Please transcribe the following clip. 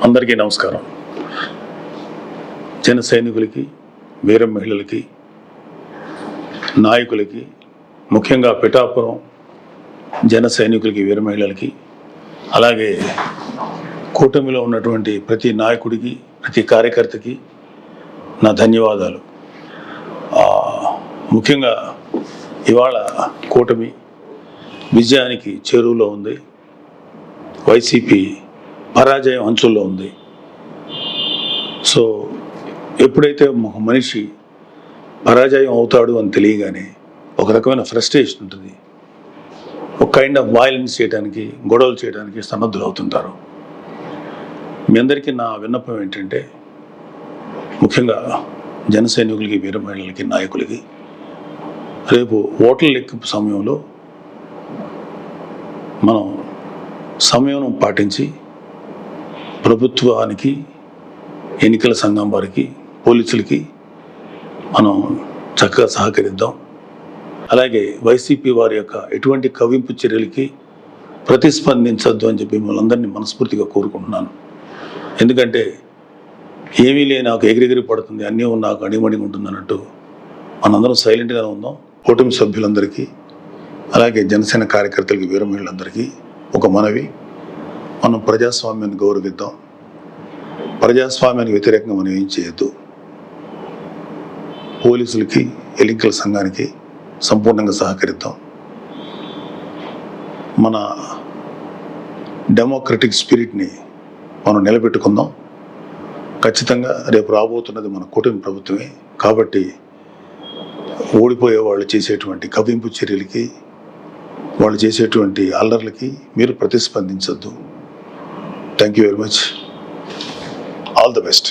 అందరికీ నమస్కారం. జన సైనికులకి, వీర మహిళలకి, నాయకులకి, ముఖ్యంగా పిఠాపురం జన సైనికులకి, వీర మహిళలకి, అలాగే కూటమిలో ఉన్నటువంటి ప్రతి నాయకుడికి, ప్రతి కార్యకర్తకి నా ధన్యవాదాలు. ముఖ్యంగా ఇవాళ కూటమి విజయానికి చేరువలో ఉంది. వైసీపీ పరాజయం అంచుల్లో ఉంది. సో ఎప్పుడైతే ఒక మనిషి పరాజయం అవుతాడు అని తెలియగానే ఒక రకమైన ఫ్రస్ట్రేషన్ ఉంటుంది. ఒక కైండ్ ఆఫ్ వైలెన్స్ చేయడానికి, గొడవలు చేయడానికి సన్నద్ధులు అవుతుంటారు. మీ అందరికీ నా విన్నపం ఏంటంటే, ముఖ్యంగా జన సైనికులకి, వీర మహిళలకి, నాయకులకి, రేపు ఓట్ల లెక్కింపు సమయంలో మనం సమయం పాటించి ప్రభుత్వానికి, ఎన్నికల సంఘం వారికి, పోలీసులకి మనం చక్కగా సహకరిద్దాం. అలాగే వైసీపీ వారి యొక్క ఎటువంటి కవింపు చర్యలకి ప్రతిస్పందించద్దు అని చెప్పి మిమ్మల్ని అందరినీ మనస్ఫూర్తిగా కోరుకుంటున్నాను. ఎందుకంటే ఏమీ లేని నాకు ఎగిరెగిరి పడుతుంది, అన్నీ నాకు అణిమణిగా ఉంటుంది అన్నట్టు మనందరం సైలెంట్గానే ఉందాం. కూటమి సభ్యులందరికీ, అలాగే జనసేన కార్యకర్తలకి, వీర మహిళలందరికీ ఒక మనవి: మనం ప్రజాస్వామ్యాన్ని గౌరవిద్దాం. ప్రజాస్వామ్యానికి వ్యతిరేకంగా మనం ఏం చేయొద్దు. పోలీసులకి, ఎన్నికల సంఘానికి సంపూర్ణంగా సహకరిద్దాం. మన డెమోక్రటిక్ స్పిరిట్ని మనం నిలబెట్టుకుందాం. ఖచ్చితంగా రేపు రాబోతున్నది మన కూటమి ప్రభుత్వమే. కాబట్టి ఓడిపోయే వాళ్ళు చేసేటువంటి కవింపు చర్యలకి, వాళ్ళు చేసేటువంటి అల్లర్లకి మీరు ప్రతిస్పందించద్దు. Thank you very much. All the best.